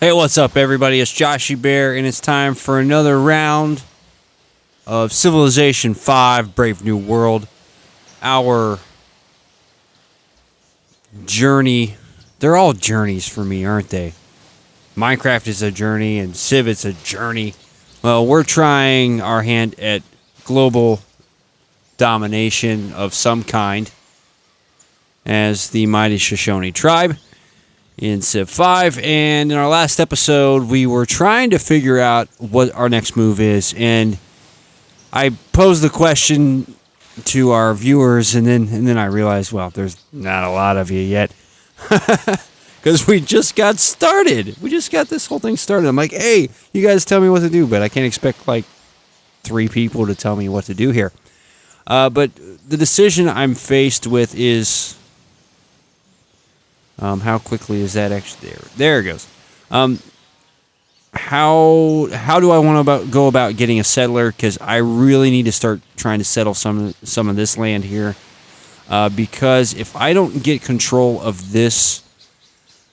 Hey, what's up, everybody? It's JoshieBear, and it's time for another round of Civilization 5 Brave New World. Our journey. They're all journeys for me, aren't they? Minecraft is a journey, and Civ it's a journey. Well, we're trying our hand at global domination of some kind as the mighty Shoshone tribe in Civ5, and in our last episode we were trying to figure out what our next move is, and I posed the question to our viewers, and then I realized, well, there's not a lot of you yet because we just got started. We just got this whole thing started. I'm like, hey, you guys tell me what to do, but I can't expect like 3 people to tell me what to do here. But the decision I'm faced with is how quickly is that actually there? There it goes. How do I want to go about getting a settler? Because I really need to start trying to settle some of this land here. Because if I don't get control of this,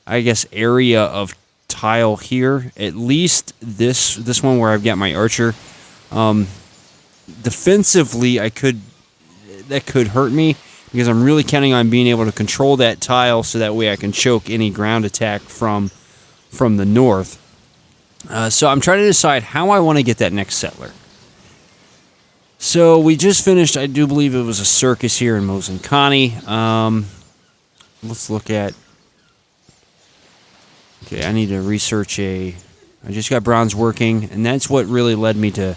I guess, area of tile here, at least this one where I've got my archer, defensively that could hurt me, because I'm really counting on being able to control that tile so that way I can choke any ground attack from the north. So I'm trying to decide how I want to get that next settler. So we just finished, I do believe it was a circus here in Mozinkani. Let's look at... Okay, I need to research I just got bronze working, and that's what really led me to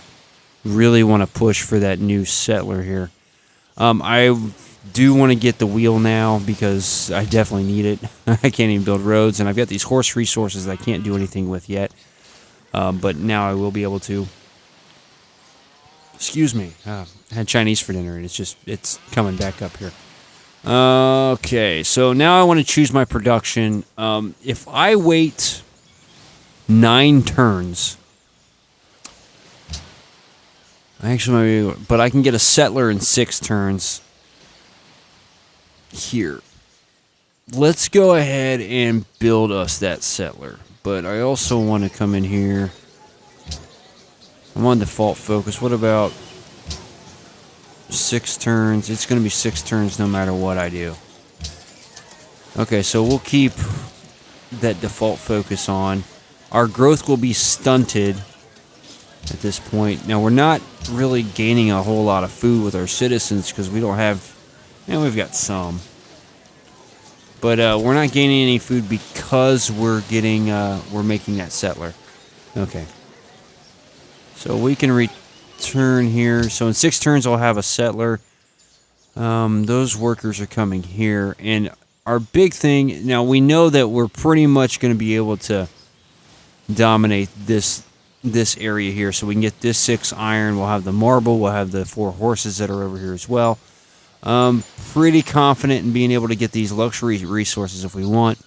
really want to push for that new settler here. I do want to get the wheel now because I definitely need it. I can't even build roads, and I've got these horse resources that I can't do anything with yet. But now I will be able to. Excuse me. I had Chinese for dinner, and it's coming back up here. Okay, so now I want to choose my production. If I wait 9 turns, I actually might be able, but I can get a settler in 6 turns. Here, let's go ahead and build us that settler, but I also want to come in here. I'm on default focus. What about 6 turns? It's going to be 6 turns no matter what I do. Okay, so we'll keep that default focus on. Our growth will be stunted at this point. Now, we're not really gaining a whole lot of food with our citizens because we don't have... And we've got some. But we're not gaining any food because we're making that settler. Okay. So we can return here. So in 6 turns I'll have a settler. Those workers are coming here. And our big thing... Now, we know that we're pretty much going to be able to dominate this area here. So we can get this 6 iron. We'll have the marble. We'll have the 4 horses that are over here as well. Pretty confident in being able to get these luxury resources if we want.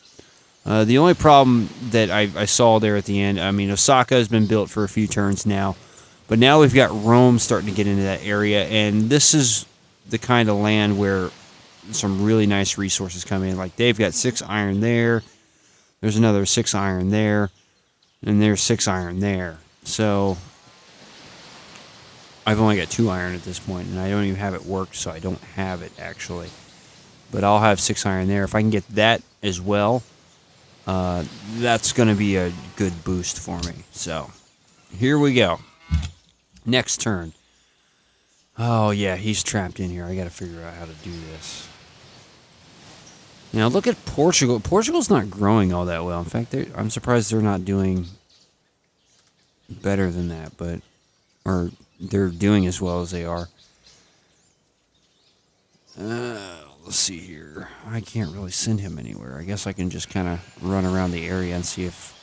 The only problem that I saw there at the end, I mean, Osaka has been built for a few turns now, but now we've got Rome starting to get into that area, and this is the kind of land where some really nice resources come in. Like, they've got 6 iron there, there's another 6 iron there, and there's 6 iron there. So I've only got 2 iron at this point, and I don't even have it worked, so I don't have it, actually. But I'll have 6 iron there. If I can get that as well, that's going to be a good boost for me. So, here we go. Next turn. Oh, yeah, he's trapped in here. I got to figure out how to do this. Now, look at Portugal. Portugal's not growing all that well. In fact, I'm surprised they're not doing better than that, or they're doing as well as they are. Let's see here. I can't really send him anywhere. I guess I can just kind of run around the area and see if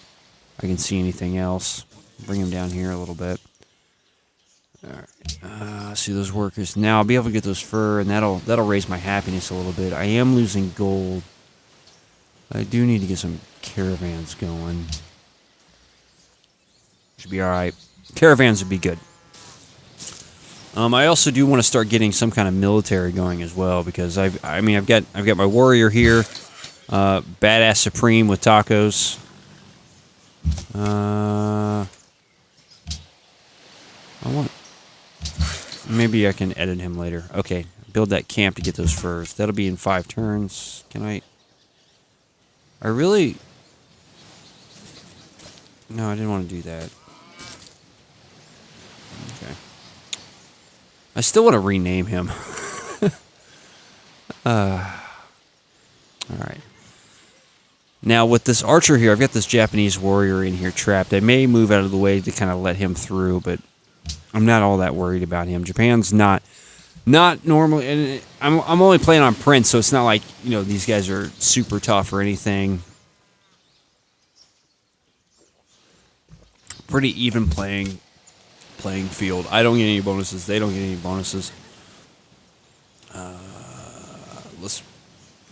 I can see anything else. Bring him down here a little bit. Alright. See those workers. Now I'll be able to get those fur, and that'll raise my happiness a little bit. I am losing gold. I do need to get some caravans going. Should be alright. Caravans would be good. I also do want to start getting some kind of military going as well, because I've got my warrior here, badass supreme with tacos. I want... Maybe I can edit him later. Okay, build that camp to get those furs. That'll be in 5 turns. Can I really... No, I didn't want to do that. Okay. I still want to rename him. Alright. Now, with this archer here, I've got this Japanese warrior in here trapped. I may move out of the way to kind of let him through, but I'm not all that worried about him. Japan's not normally... And I'm only playing on Prince, so it's not like, you know, these guys are super tough or anything. Pretty even playing field. I don't get any bonuses. They don't get any bonuses.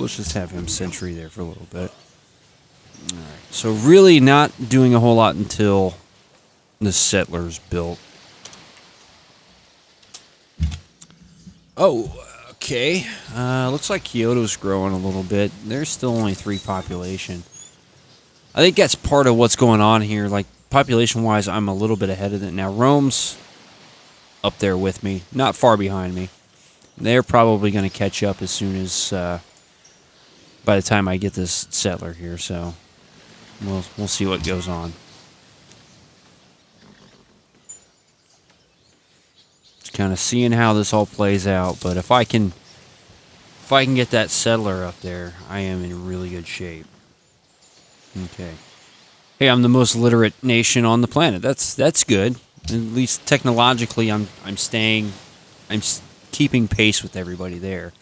Let's just have him sentry there for a little bit. All right. So really not doing a whole lot until the settlers built. Oh, okay. Looks like Kyoto's growing a little bit. There's still only 3 population. I think that's part of what's going on here. Like, population-wise, I'm a little bit ahead of it. Now, Rome's up there with me, not far behind me. They're probably going to catch up as soon as, by the time I get this settler here, so we'll see what goes on. Just kind of seeing how this all plays out, but if I can get that settler up there, I am in really good shape. Okay. Hey, I'm the most literate nation on the planet. That's good. At least technologically, I'm keeping pace with everybody there.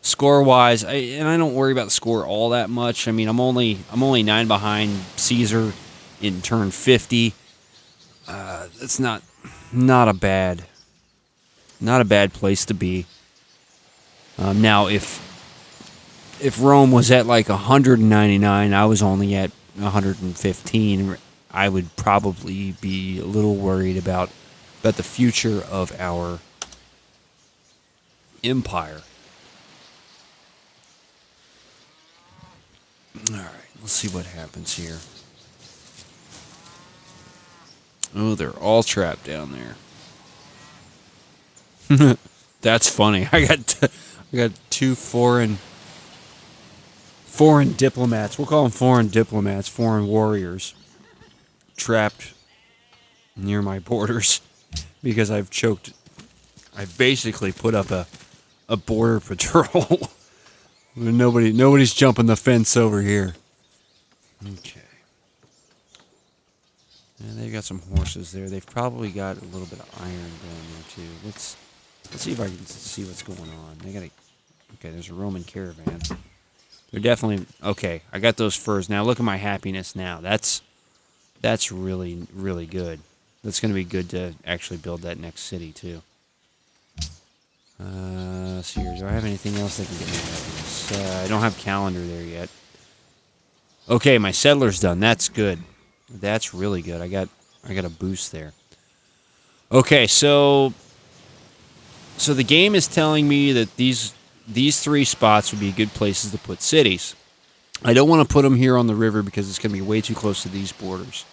Score-wise, I don't worry about the score all that much. I mean, I'm only 9 behind Caesar in turn 50. That's not a bad place to be. Now, if Rome was at like 199, I was only at 115, I would probably be a little worried about the future of our empire. Alright, let's see what happens here. Oh, they're all trapped down there. That's funny. I got 2 foreign diplomats. We'll call them foreign diplomats, foreign warriors, trapped near my borders because I've basically put up a border patrol. Nobody's jumping the fence over here. Okay. And they've got some horses there. They've probably got a little bit of iron down there too. Let's see if I can see what's going on. Okay, there's a Roman caravan. They're definitely okay. I got those furs. Now look at my happiness now. That's really, really good. That's going to be good to actually build that next city too. Let's see here. Do I have anything else that can get me happiness? I don't have calendar there yet. Okay, my settler's done. That's good. That's really good. I got a boost there. Okay, so the game is telling me that these 3 spots would be good places to put cities. I don't want to put them here on the river because it's going to be way too close to these borders.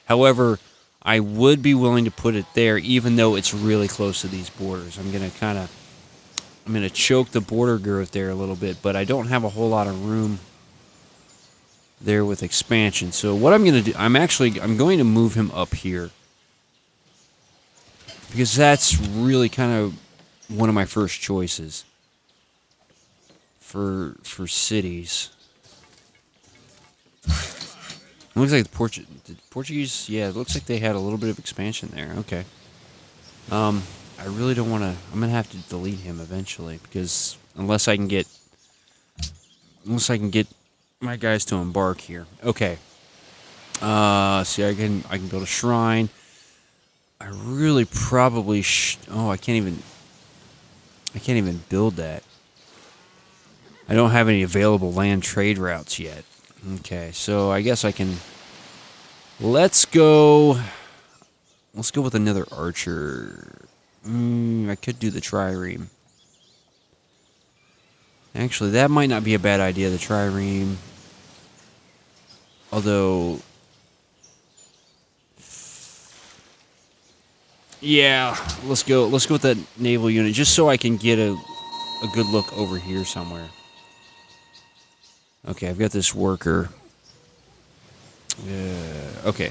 However, I would be willing to put it there even though it's really close to these borders. I'm going to choke the border growth there a little bit, but I don't have a whole lot of room there with expansion. So what I'm going to do, I'm going to move him up here because that's really kind of one of my first choices for cities. It looks like the Portuguese, yeah, it looks like they had a little bit of expansion there. Okay. I really don't want to... I'm going to have to delete him eventually because unless I can get my guys to embark here. Okay. See, I can build a shrine. I really probably I can't even build that. I don't have any available land trade routes yet. Okay, so I guess I can... Let's go with another archer. I could do the trireme. Actually, that might not be a bad idea, the trireme. Although, Yeah, let's go. Let's go with that naval unit, just so I can get a good look over here somewhere. Okay, I've got this worker. Okay,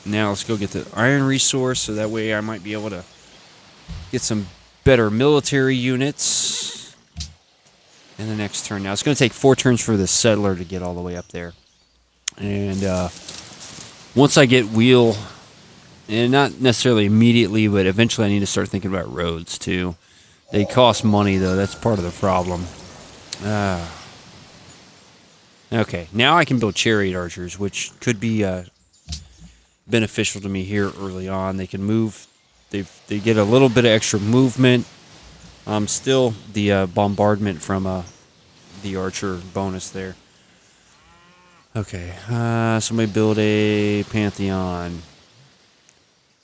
now let's go get the iron resource, so that way I might be able to get some better military units in the next turn. Now, it's going to take 4 turns for the settler to get all the way up there. And once I get wheel, and not necessarily immediately, but eventually I need to start thinking about roads, too. They cost money, though. That's part of the problem. Okay, now I can build chariot archers, which could be beneficial to me here early on. They can move. They get a little bit of extra movement. Still the bombardment from the archer bonus there. Okay, somebody build a pantheon.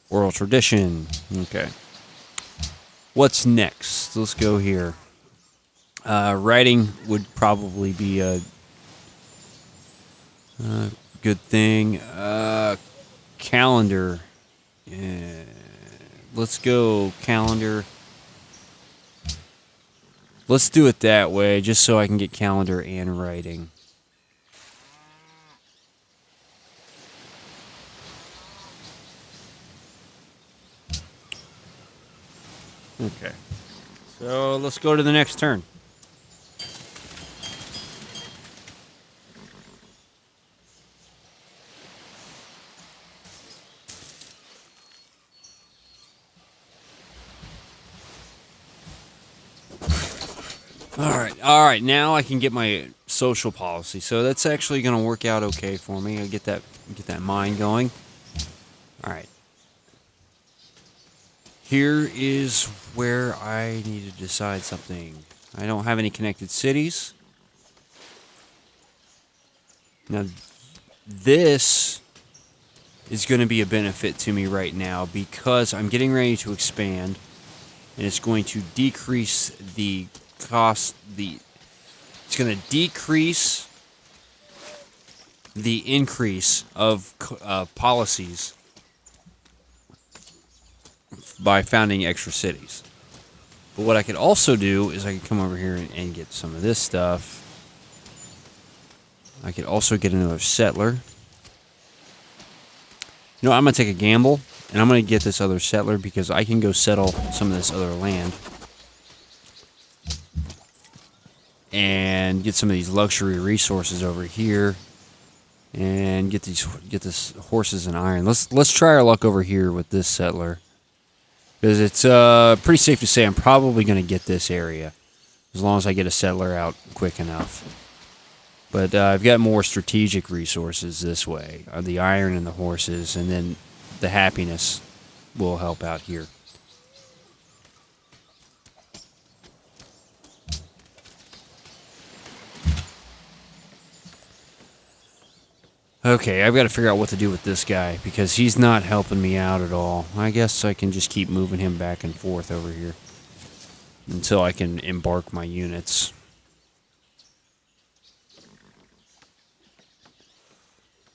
Oral tradition. Okay. What's next? Let's go here. Writing would probably be a good thing. Calendar. Yeah. Let's go calendar. Let's do it that way, just so I can get calendar and writing. Okay. So let's go to the next turn. All right. Now I can get my social policy. So that's actually going to work out okay for me. I get that mine going. All right. Here is where I need to decide something. I don't have any connected cities. Now, this is going to be a benefit to me right now because I'm getting ready to expand, and it's going to decrease the cost. It's going to decrease the increase of policies by founding extra cities. But what I could also do is I could come over here and get some of this stuff. I could also get another settler. You know, I'm going to take a gamble, and I'm going to get this other settler because I can go settle some of this other land and get some of these luxury resources over here and get this horses and iron. Let's try our luck over here with this settler. Because it's pretty safe to say I'm probably going to get this area, as long as I get a settler out quick enough. But I've got more strategic resources this way, the iron and the horses, and then the happiness will help out here. Okay, I've got to figure out what to do with this guy, because he's not helping me out at all. I guess I can just keep moving him back and forth over here until I can embark my units.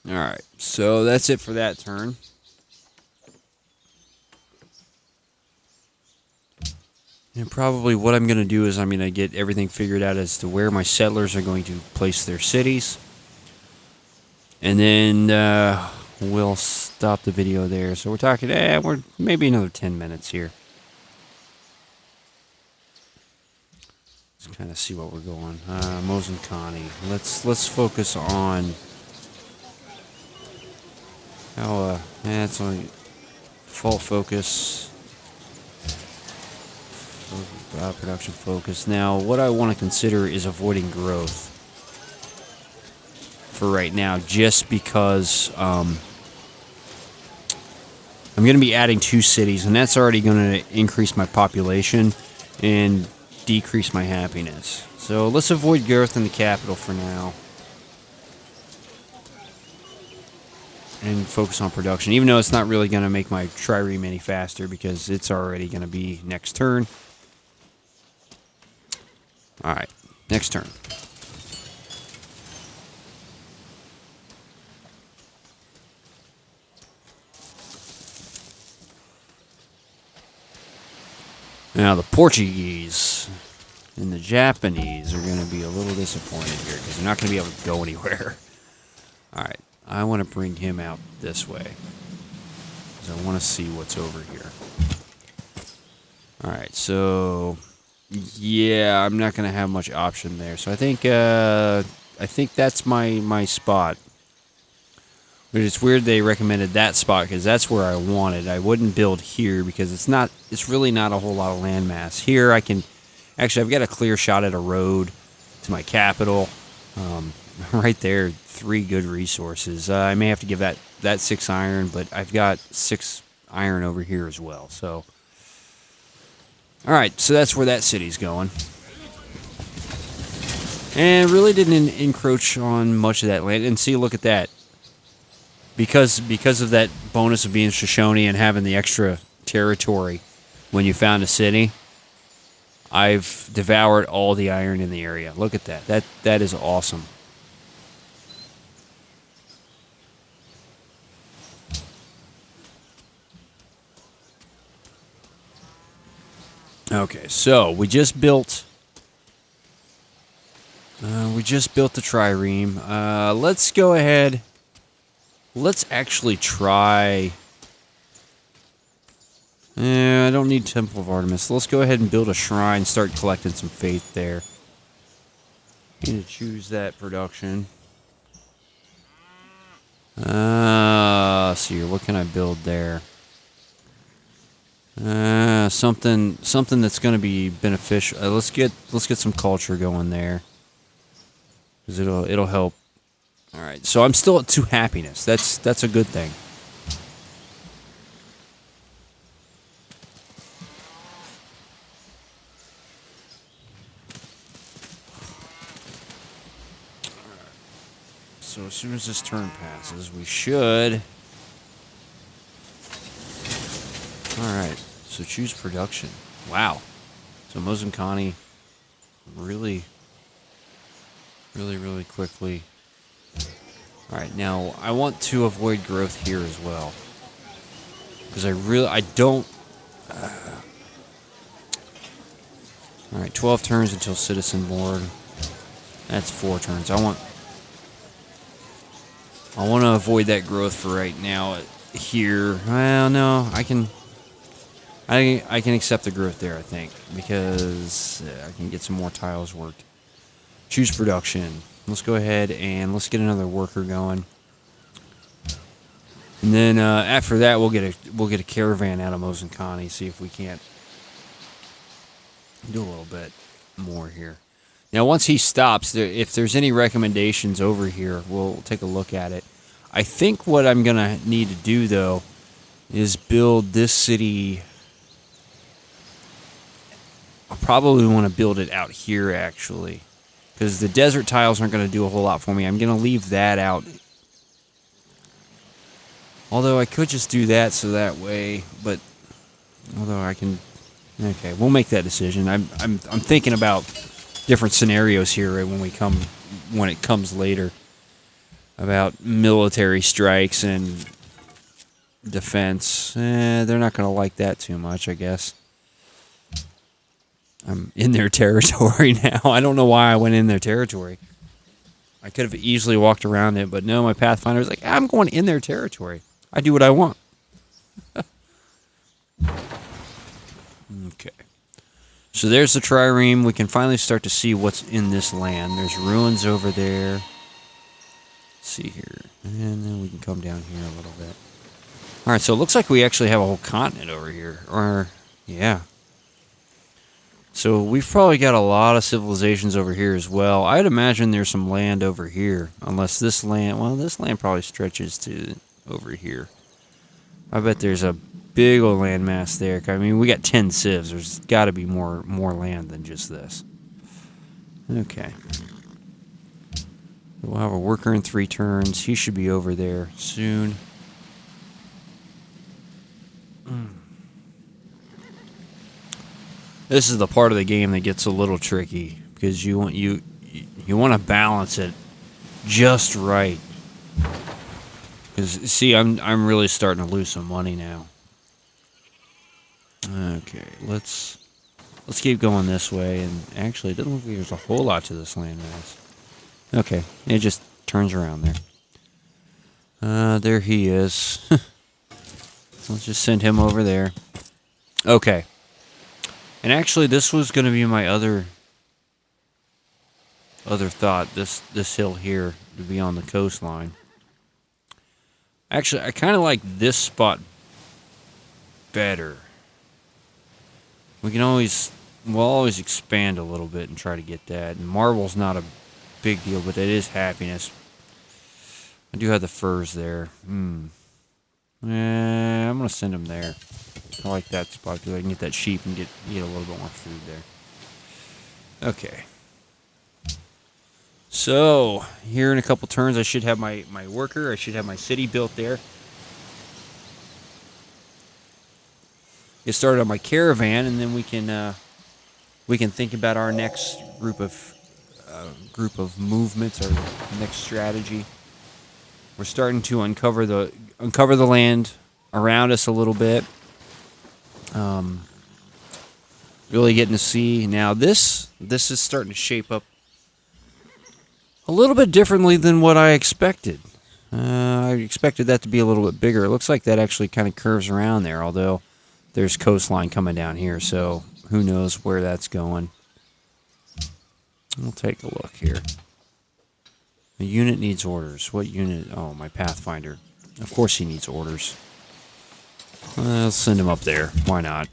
Alright, so that's it for that turn. And probably what I'm going to do is I'm going to get everything figured out as to where my settlers are going to place their cities. And then we'll stop the video there. So we're talking, we're maybe another 10 minutes here. Let's kind of see what we're going. Mozinkani. Let's focus on how. It's only default focus. Production focus. Now, what I want to consider is avoiding growth for right now, just because I'm going to be adding 2 cities, and that's already going to increase my population and decrease my happiness. So let's avoid growth in the capital for now and focus on production, even though it's not really going to make my trireme any faster because it's already going to be next turn. Alright, next turn. Now, the Portuguese and the Japanese are going to be a little disappointed here because they're not going to be able to go anywhere. All right, I want to bring him out this way because I want to see what's over here. All right, so yeah, I'm not going to have much option there. So I think that's my spot. But it's weird they recommended that spot because that's where I wanted. I wouldn't build here because it's really not a whole lot of landmass. Here I can, actually I've got a clear shot at a road to my capital. Right there, 3 good resources. I may have to give that 6 iron, but I've got 6 iron over here as well. So, all right, so that's where that city's going. And really didn't encroach on much of that land. And see, look at that. Because of that bonus of being Shoshone and having the extra territory when you found a city, I've devoured all the iron in the area. Look at that. That is awesome. Okay, so we just built the trireme. Let's go ahead. Let's actually try... I don't need Temple of Artemis. Let's go ahead and build a shrine, start collecting some faith there. Need to choose that production. See here, what can I build there? Something that's going to be beneficial. Let's get some culture going there, because it'll help. All right, so I'm still at 2 happiness. That's a good thing. So as soon as this turn passes, we should. All right, so choose production. Wow. So Mozambique really quickly. All right, now I want to avoid growth here as well, because I don't. All right, 12 turns until citizen board. That's 4 turns. I want to avoid that growth for right now here. Well, no, I can accept the growth there, I think, because I can get some more tiles worked. Choose production. Let's go ahead and let's get another worker going, and then after that we'll get a caravan out of Mozambique. See if we can't do a little bit more here. Now, once he stops, if there's any recommendations over here, we'll take a look at it. I think what I'm gonna need to do though is build this city. I'll probably want to build it out here actually, because the desert tiles aren't going to do a whole lot for me. I'm going to leave that out. Although I could just do that so that way, but although I can, okay, we'll make that decision. I'm thinking about different scenarios here when it comes later about military strikes and defense. They're not going to like that too much, I guess. I'm in their territory now. I don't know why I went in their territory. I could have easily walked around it, but no, my Pathfinder was like, I'm going in their territory. I do what I want. Okay. So there's the trireme. We can finally start to see what's in this land. There's ruins over there. Let's see here. And then we can come down here a little bit. All right, so it looks like we actually have a whole continent over here. Or, yeah. So we've probably got a lot of civilizations over here as well. I'd imagine there's some land over here. Unless this land... Well, this land probably stretches to over here. I bet there's a big old landmass there. I mean, we got 10 civs. There's got to be more land than just this. Okay. We'll have a worker in 3 turns. He should be over there soon. This is the part of the game that gets a little tricky, because you want to balance it just right. Because see, I'm really starting to lose some money now. Okay, let's let's keep going this way. And actually, it doesn't look like there's a whole lot to this landmass. Okay, it just turns around there. There he is. Let's just send him over there. Okay. And actually, this was going to be my other thought. This hill here to be on the coastline. Actually, I kind of like this spot better. We'll always expand a little bit and try to get that. And marble's not a big deal, but it is happiness. I do have the furs there. I'm gonna send them there. I like that spot because I can get that sheep and get a little bit more food there. Okay. So here in a couple turns, I should have my worker. I should have my city built there. Get started on my caravan, and then we can think about our next group of movements, our next strategy. We're starting to uncover the land around us a little bit. Really getting to see now. This is starting to shape up a little bit differently than what I expected. I expected that to be a little bit bigger. It looks like that actually kind of curves around there, although there's coastline coming down here, so who knows where that's going. We'll take a look here. The unit needs orders. What unit? Oh, my Pathfinder. Of course he needs orders. Let's send him up there. Why not?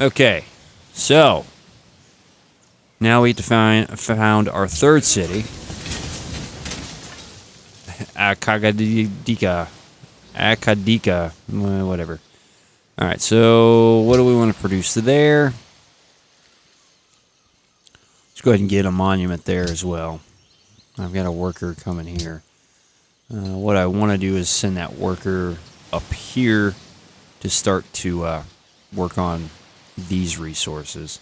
Okay, so now we found our third city, Akadika, whatever. All right, so what do we want to produce there? Let's go ahead and get a monument there as well. I've got a worker coming here. What I want to do is send that worker up here to start to work on these resources.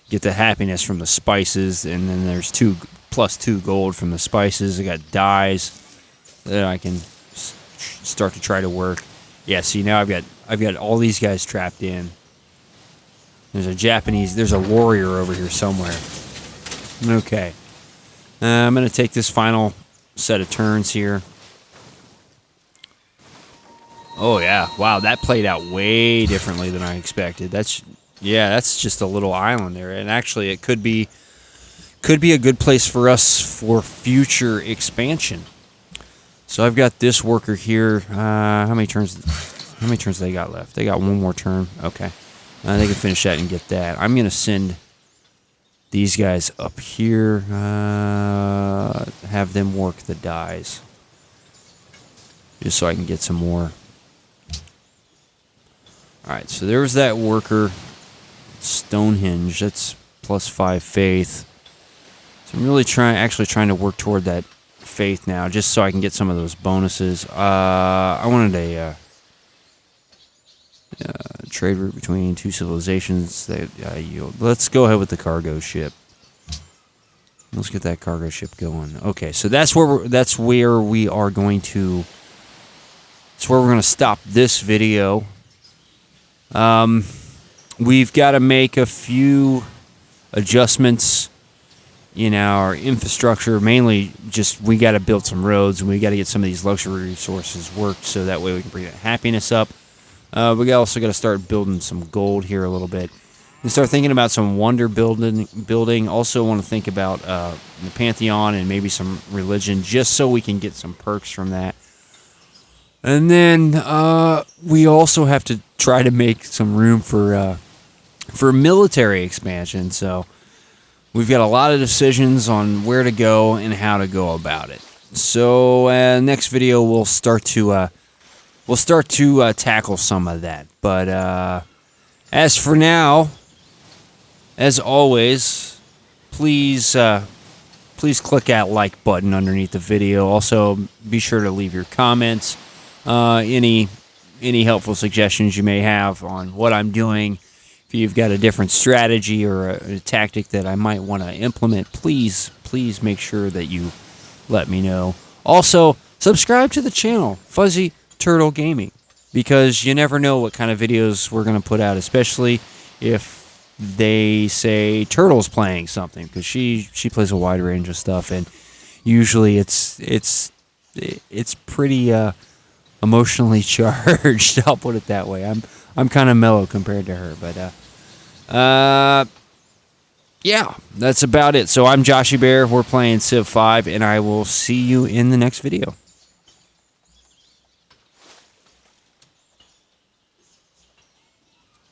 Get the happiness from the spices, and then there's +2 gold from the spices. I got dyes that I can start to try to work. Yeah, see now I've got all these guys trapped in. There's a warrior over here somewhere. Okay. I'm going to take this final set of turns here. Oh, yeah. Wow, that played out way differently than I expected. That's just a little island there. And actually, it could be a good place for us for future expansion. So I've got this worker here. How many turns they got left? They got one more turn. Okay. They can finish that and get that. I'm going to send these guys up here. Have them work the dyes. Just so I can get some more. Alright, so there was that worker. Stonehenge. That's +5 faith. So I'm really trying to work toward that faith now, just so I can get some of those bonuses. I wanted a trade route between two civilizations that yield. Let's go ahead with the cargo ship. Let's get that cargo ship going. Okay, so that's where we are going to. That's where we're going to stop this video. We've got to make a few adjustments in our infrastructure. Mainly, just we got to build some roads, and we got to get some of these luxury resources worked, so that way we can bring that happiness up. We also got to start building some gold here a little bit, and start thinking about some wonder building. Also, want to think about the Pantheon and maybe some religion, just so we can get some perks from that. And then we also have to try to make some room for military expansion. So we've got a lot of decisions on where to go and how to go about it. So next video we'll start to tackle some of that. But as for now, as always, please click that like button underneath the video. Also, be sure to leave your comments. Any helpful suggestions you may have on what I'm doing. If you've got a different strategy or a tactic that I might want to implement, please make sure that you let me know. Also, subscribe to the channel, Fuzzy Turtle Gaming. because you never know what kind of videos we're going to put out, especially if they say Turtle's playing something, because she plays a wide range of stuff, and usually it's pretty emotionally charged. I'll put it that way. I'm kind of mellow compared to her, but yeah, that's about it. So I'm JoshieBear. We're playing Civ 5, and I will see you in the next video.